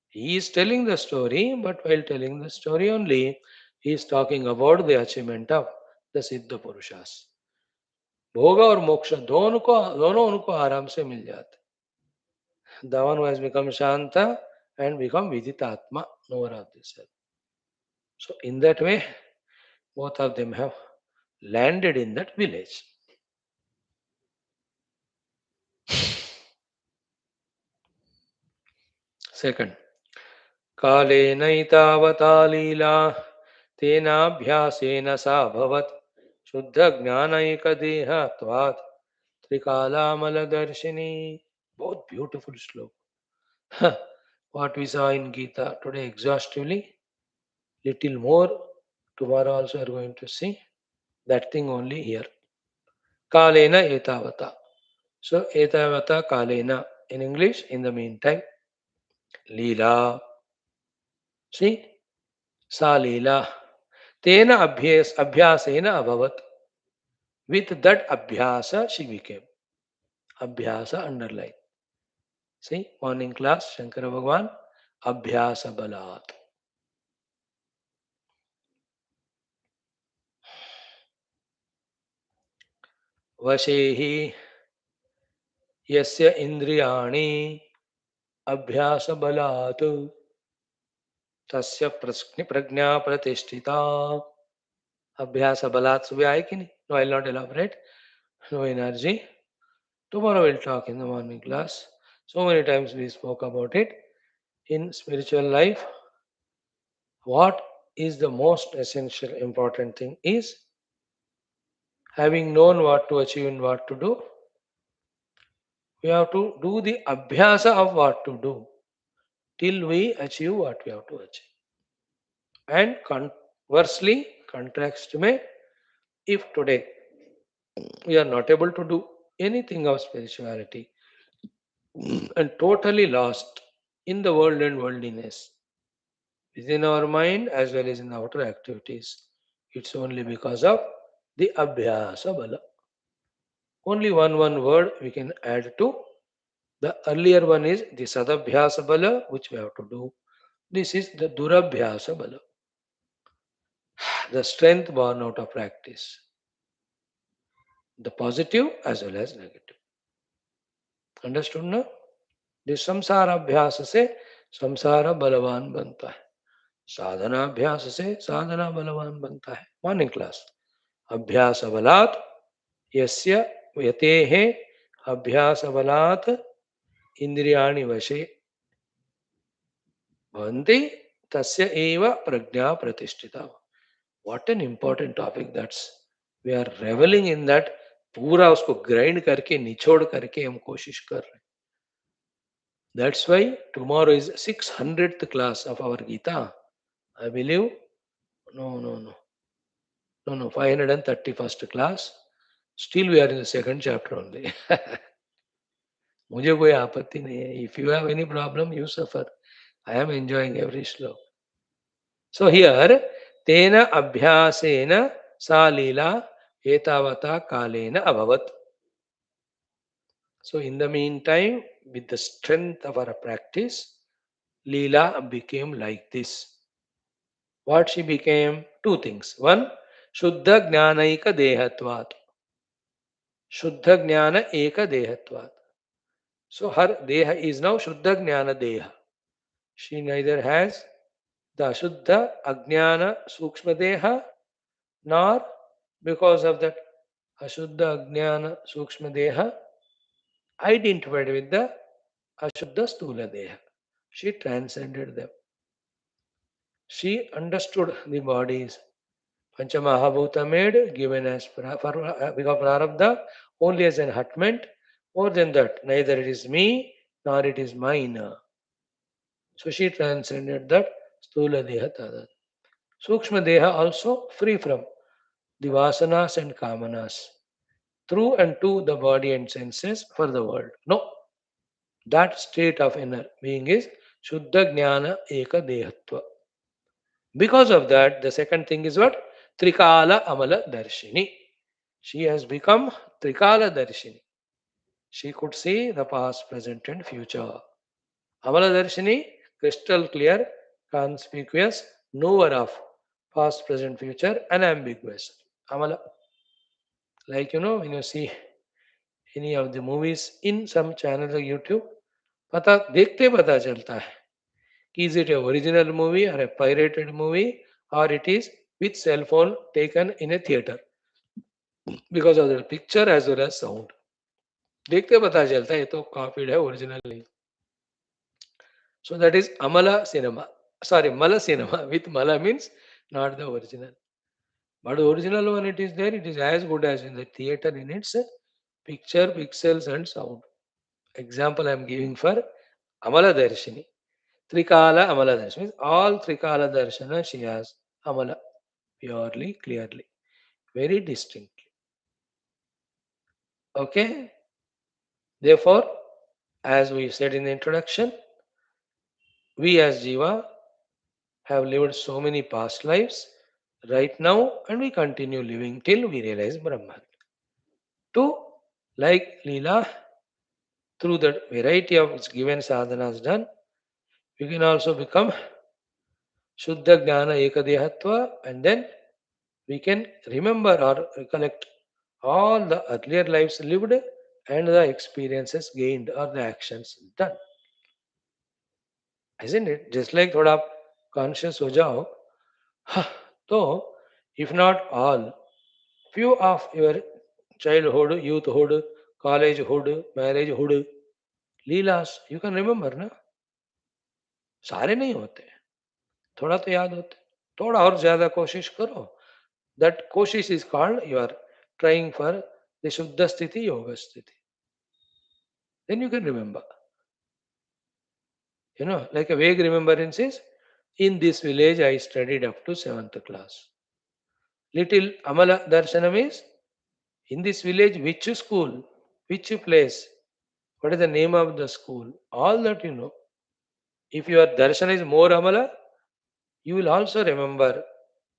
He is telling the story, but while telling the story only, he is talking about the achievement of the Siddha Purushas. भोग और मोक्ष दोनों उनको आराम से मिल जाते. The one who has become Shanta and become Viditatma, knower of the self. So in that way, both of them have landed in that village. Second, कालेनैतावता लीला तेनाभ्यासेन सा भवत् शुद्ध ज्ञानैकदेहत्वात् त्रिकालामलदर्शिनी. Both beautiful sloka. What we saw in Gita today exhaustively, little more tomorrow also are going to see that thing only here. Kalena etavata. So etavata kalena in English, in the meantime, Leela. See, sa Leela. Tena abhyasena abhavat. With that abhyasa she became. Abhyasa underline. See, morning class, Shankara Bhagwan, abhyasa balat. Vashehi yasya indriyani अभ्यास बलात् तस्य प्रज्ञा प्रतिष्ठिता. अभ्यास बलात् सुबह आए कि नहीं? No, I will not elaborate. No energy. Tomorrow we will talk in the morning class. So many times we spoke about it. In spiritual life, what is the most essential important thing is having known what to achieve and what to do, we have to do the abhyasa of what to do till we achieve what we have to achieve. And conversely, contrast में, if today we are not able to do anything of spirituality and totally lost in the world and worldliness within our mind as well as in outer activities, it's only because of the abhyasa bala. Only one word we can add to. The earlier one is the sadabhyasa bala, which we have to do. This is the durabhyasa bala, the strength born out of practice. The positive as well as negative. Understood now? This samsara abhyasa se samsara balavan banta hai. Sadhana abhyasa se sadhana balavan banta hai. Morning class. Abhyasa balat yasya यतेहे अभ्यास बलात् इंद्रियाणि वशे भवन्ति तस्य एव प्रज्ञा प्रतिष्ठिता. What an important topic that's. We are reveling in that. पूरा उसको grind करके निचोड़ करके हम कोशिश कर रहे हैं. That's why tomorrow is 600th class of our Gita. I believe. No, 531st class. Still we are in the second chapter only. मुझे कोई आपत्ति नहीं है. If you have any problem, you suffer. I am enjoying every slope. So here, tena abhyasena sa leela etavata kalena abhavat. So in the meantime, with the strength of our practice, Leela became like this. What she became? Two things. One, Shuddha Jnanaika Dehatvat. Shuddha Jnana Eka Dehatvat. So her Deha is now Shuddha Jnana Deha. She neither has the Shuddha Ajnana Sukshma Deha, nor because of that Ashuddha Ajnana Sukshma Deha identified with the Ashuddha Stula Deha. She transcended them. She understood the bodies. Panchamahabhuta made, given as prarabdha, only as an attachment. More than that, neither it is me nor it is mine. So she transcended that Stula Deha Tadat. Sukshma Deha also free from the vasanas and kamanas, through and to the body and senses for the world. No, that state of inner being is Shuddha Jnana Eka Dehatva. Because of that, the second thing is what? Trikala Amala Darshini. She has become Trikala Darshini. She could see the past, present, and future. Amala Darshini, crystal clear, conspicuous, knower of past, present, future, unambiguous. Amala. Like when you see any of the movies in some channels of YouTube, पता देखते पता चलता है कि is it a original movie or a pirated movie or it is with cell phone taken in a theater because of the picture as well as sound. देखते पता चलता है ये तो कॉपीड है ओरिजिनल नहीं. So that is Amala cinema. Sorry, Mala cinema. With Mala means not the original. But the original one it is there, it is as good as in the theater in its picture, pixels and sound. Example I am giving for Amala Darshini. Trikala Amala Darshana means all Trikala Darshana she has Amala purely, clearly, very distinctly. Okay? Therefore, as we said in the introduction, we as Jiva have lived so many past lives right now and we continue living till we realize Brahman. To, like Leela, through the variety of its given sadhanas done, we can also become Shuddha Jnana Ekadehatva and then we can remember or recollect all the earlier lives lived and the experiences gained or the actions done. Isn't it? Just like थोड़ा conscious हो जाओ, तो if not all, few of your childhood, youthhood, collegehood, marriagehood, leelas, you can remember ना. सारे नहीं होते, थोड़ा तो याद होते, थोड़ा और ज्यादा कोशिश करो. That koshish is called you are trying for the Shuddha Sthiti, Yoga Sthiti. Then you can remember. Like a vague remembrance is, in this village I studied up to 7th class. Little Amala Darshanam is, in this village which school, which place, what is the name of the school, all that you know. If your darshan is more Amala, you will also remember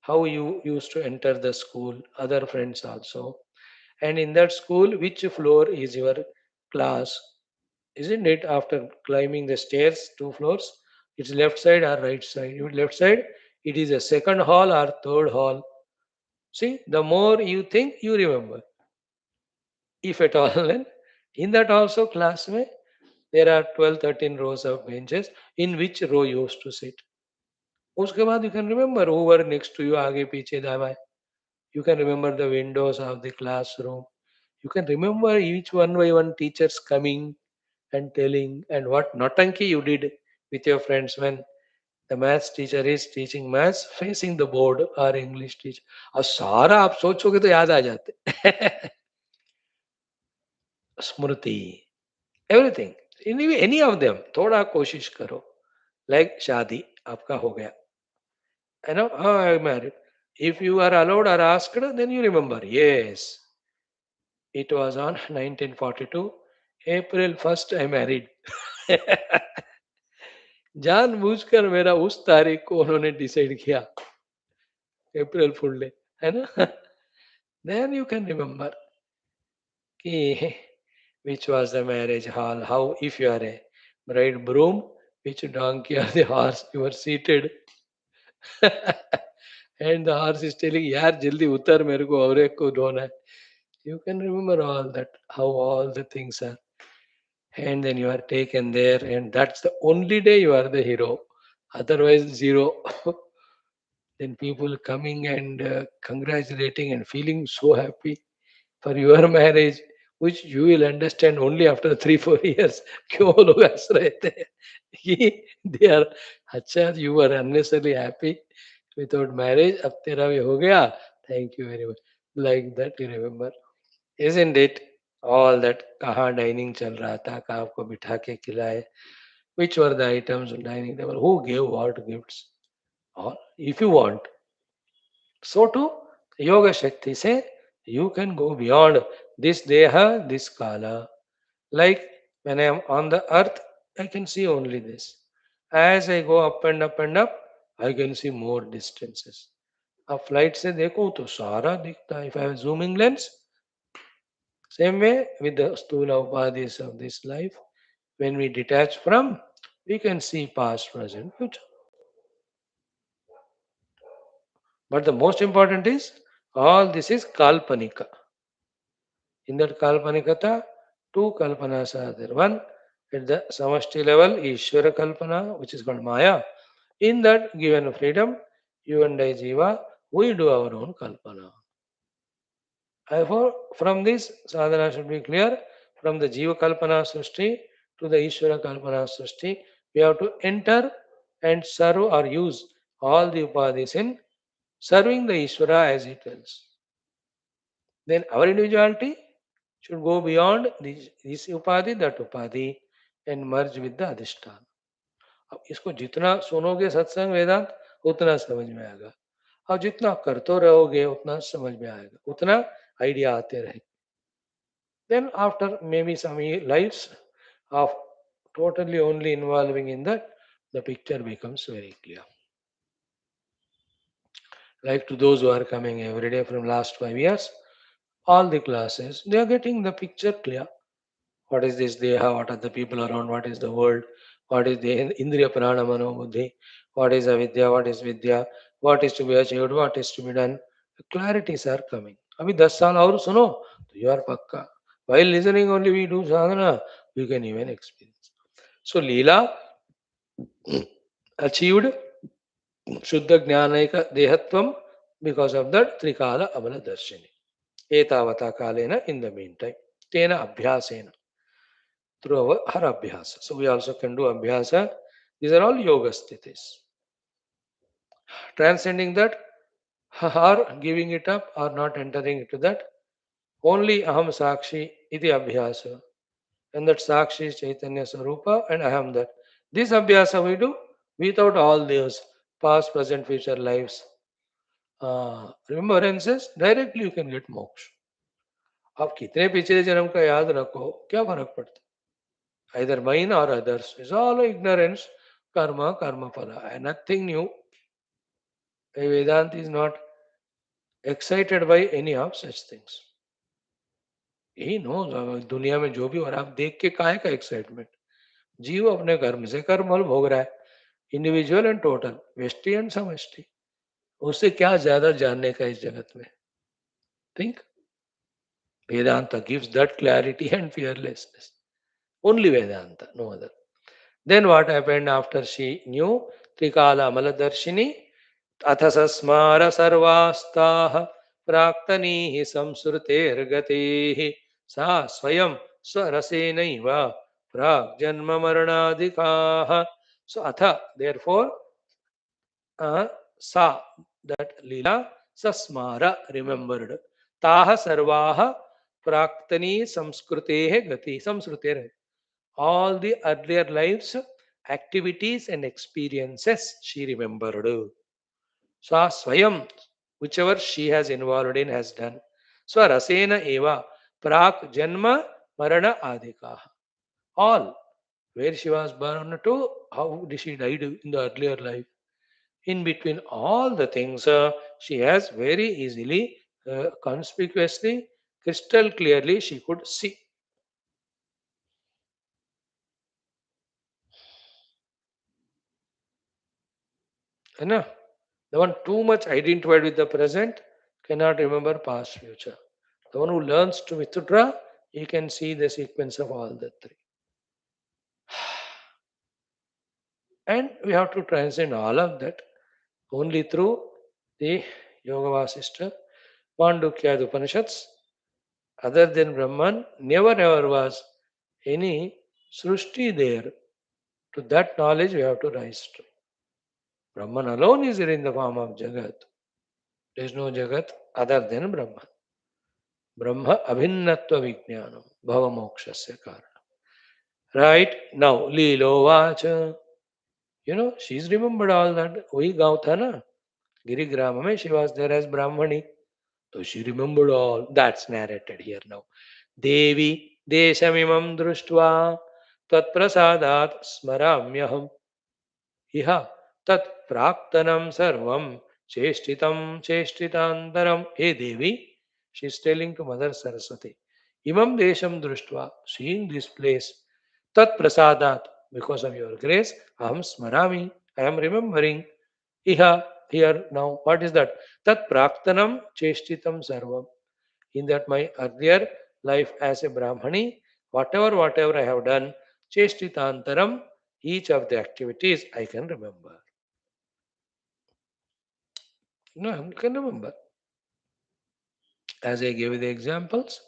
how you used to enter the school, other friends also. And in that school, which floor is your class? Isn't it after climbing the stairs, 2 floors? It's left side or right side? Your left side, it is a second hall or third hall. See, the more you think, you remember. If at all, then in that also class में, there are 12, 13 rows of benches. In which row you used to sit? उसके बाद you can remember who were next to you, आगे पीछे दाएं. You can remember the windows of the classroom. You can remember each one by one teachers coming and telling, and what notanki you did with your friends when the maths teacher is teaching maths facing the board or English teacher. अब सारा आप सोचोगे तो याद आ जाते. स्मृति, everything, any of them थोड़ा कोशिश करो. लाइक शादी आपका हो गया, you know, how I married. If you are allowed or asked, then you remember. Yes, it was on 1942, April 1st I married. जानबूझकर मेरा उस तारीख को उन्होंने डिसाइड किया, अप्रैल फुल डे, है ना. देन यू कैन रिमेम्बर कि which was the marriage hall, how if you are a bride broom, which donkey or the horse you were seated. And the horse is telling, यार जल्दी उतर मेरे को और एक को ढोना है. You can remember all that, how all the things are. And then you are taken there, and that's the only day you are the hero. Otherwise, zero. Then people coming and congratulating and feeling so happy for your marriage, which you will understand only after 3 4 years. क्यों वो लोग हंस रहे थे कि they are, अच्छा you were unnecessarily happy without marriage, अब तेरा भी हो गया, thank you very much. Like that you remember, isn't it? All that कहाँ डाइनिंग चल रहा था, कहाँ आपको बिठा के खिलाए, which were the items on dining table, who gave what gifts, all if you want. So too, yoga shakti say you can go beyond this deha, this kala. Like when I am on the earth, I can see only this. As I go up and up and up, I can see more distances. A flight से देखूं तो सारा दिखता है. If I have zooming lens, same way with the stula upadhis of this life, when we detach from, we can see past, present, future. But the most important is all this is kalpanika. In that kalpanikata, two kalpanas are there. One at the samashti level is Ishvara kalpana, which is called Maya. In that given freedom, you and I jiva, we do our own kalpana. Therefore, from this sadhana should be clear. From the jiva kalpana srishti to the Ishvara kalpana srishti, we have to enter and serve or use all the upadhis in serving the Ishvara as he tells. Then our individuality should go beyond this upadhi, that upadhi, and merge with the adhishthana. अब इसको जितना सुनोगे सत्संग वेदांत उतना समझ में आएगा, और जितना करते रहोगे उतना समझ में आएगा, उतना आइडिया आते रहे. Then after maybe some lives of totally only involving in that, the picture becomes very clear. Like to those who are coming every day from last 5 years, all the classes, they are getting the picture clear. What is this Deha? What are the people around? What is the world? What is the Indriya Prana Mano Buddhi? What is Avidya? What is Vidya? What is to be achieved? What is to be done? The clarities are coming. अभी 10 साल और सुनो तो you are पक्का. While listening only we do sadhana, we can even experience. So Leela achieved Shuddha Jnanaika Dehatvam because of that Trikala Amala Darshini. Etavata Kalena in the meantime. Tena Abhyasena. Through our abhyasa. So we also can do abhyasa. These are all yoga sthithis. Transcending that, or giving it up, or not entering into that, only aham sakshi iti abhyasa. And that sakshi is Chaitanya Sarupa, and aham that. This abhyasa we do without all those past, present, future lives. Remembrances, directly you can get moksha. आप कितने पिछले जन्म का याद रखो, क्या फर्क पड़ता है? Either mine or others. It's all ignorance, karma, karma phala, and nothing new. A Vedanta is not excited by any of such things. He knows दुनिया में जो भी हो रहा है, आप देख के काहे का एक्साइटमेंट. जीव अपने कर्म से कर्म फल भोग रहा है, इंडिविजुअल एंड टोटल, व्यष्टि एंड समष्टि. उससे क्या ज्यादा जानने का इस जगत में? Think. Vedanta gives that clarity and fearlessness. Only Vedanta, no other. Then what happened after she knew Trikala Amaladarshini? अथ सस्मार सर्वास्ताः प्राक्तनीः संसृतेर्गतेः सा स्वयं स्वरसेनैव प्राक् जन्म मरणादिकाः. So atha, therefore, sa, that Leela, sasmara, remembered. Taha sarvaha praktani samskrutehe gati. Samsrutere. All the earlier lives, activities and experiences she remembered. Sa swayam, whichever she has involved in, has done. Swarasena eva prak janma marana adika. All, where she was born to, how did she died in the earlier life. In between all the things, she has very easily, conspicuously, crystal clearly, she could see. You know, the one too much identified with the present cannot remember past, future. The one who learns to withdraw, he can see the sequence of all the three. And we have to transcend all of that only through the Yoga Vaashishtha, Mandukya Upanishads. Other than Brahman, never ever was any Srushti there. To that knowledge, we have to rise to. Brahman alone is there in the form of Jagat. There is no Jagat other than Brahman. Brahma abhinnatva vijnanam bhava mokshasya karana. Right now, Leelovacha. She's remembered all that. Wahi gaon tha na. Girigrama mein she was there as Brahmani. So she remembered all. That's narrated here now. Devi deshamimam društva tat prasadat smaramyaham. इह तत् प्राक्तनम सर्वम चेष्टितम चेष्टितांतरम. हे देवी, she is telling to Mother Saraswati, imam desham drushtva, seeing this place, tat prasadat, because of your grace, aham smarami, I am remembering. Iha, here now, what is that? Tat praktanam cheshtitam sarvam. In that my earlier life as a brahmani, whatever I have done, cheshtitantaram, each of the activities I can remember. No, you can remember. As I gave you the examples,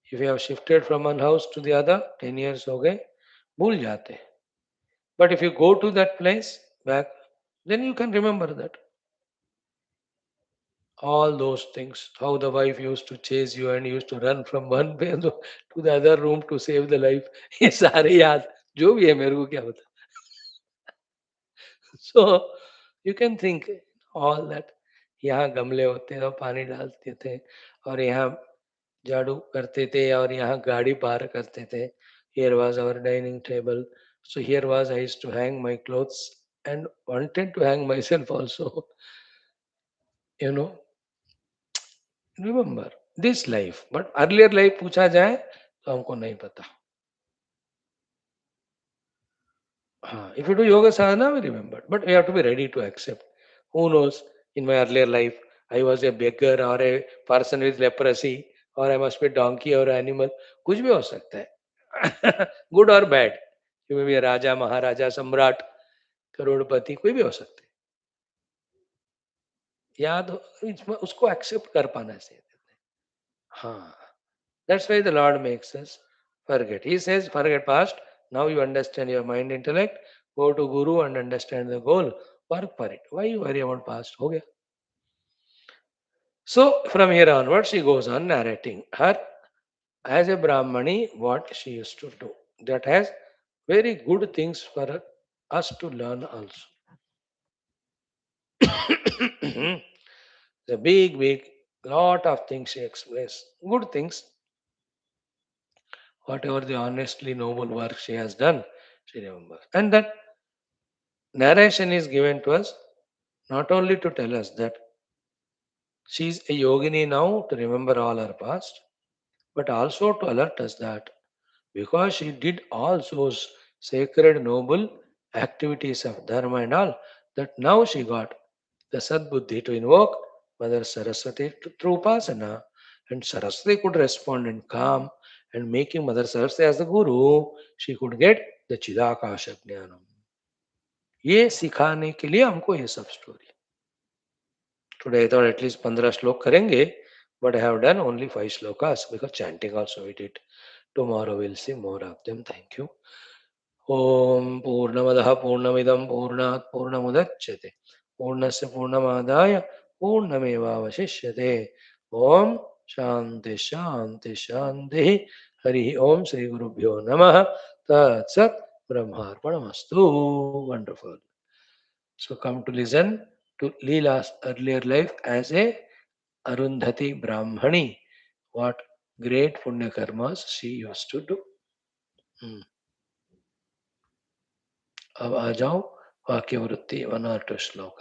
if you have shifted from one house to the other, 10 years हो गए, भूल जाते. But if you go to that place back, then you can remember that. All those things, how the wife used to chase you and used to run from one bed to the other room to save the life. ये सारे याद, जो भी है मेरे को क्या पता. So you can think all that. यहाँ गमले होते थे, पानी डालते थे, और यहाँ झाड़ू करते थे, और यहाँ गाड़ी पार करते थे. Here was our dining table. So here was I used to hang my clothes and wanted to hang myself also. You know, remember this life. But earlier life पूछा जाए तो हमको नहीं पता. हाँ, if you do yoga sadhana, we remember. But we have to be ready to accept. Who knows? In my earlier life, I was a beggar or a person with leprosy, or I must be donkey or animal. कुछ भी हो सकता है. Good or bad. You may be a राजा, महाराजा, सम्राट, करोड़पति, कोई भी हो सकते हैं. याद उसको एक्सेप्ट कर पाना चाहिए. हाँ. That's why the Lord makes us forget. He says, forget past. Now you understand your mind, intellect. Go to Guru and understand the goal. Work for it. Why you worry about past? Okay. So from here onwards, she goes on narrating her as a Brahmani what she used to do. That has very good things for us to learn also. The big lot of things she explains. Good things. Whatever the honestly noble work she has done, she remembers. And that narration is given to us not only to tell us that she is a yogini now to remember all her past, but also to alert us that because she did all those sacred, noble activities of dharma and all, that now she got the sadbuddhi to invoke Mother Saraswati through upasana, and Saraswati could respond and calm, and making Mother Saraswati as the guru, she could get the Chidakasha Jnanam. ये सिखाने के लिए हमको ये सब story. Today तो at least 15 श्लोक करेंगे. But I have done only 5 slokas because chanting also we did. Tomorrow we'll see more of them. Thank you. Om Purnamadaha Purnamidam Purnat Purnamudachyate Purnasya Purnamadaya Purnameva Vashishyate Om Shanti Shanti Shanti Hari Om Sri Gurubhyo Namaha Tat Sat Brahmarpanamastu. Wonderful. So come to listen to Leela's earlier life as a Arundhati Brahmani. What great Punya karmas she used to do. Hmm. अब आ जाओ वाक्य वृत्ति 1 or 2 श्लोक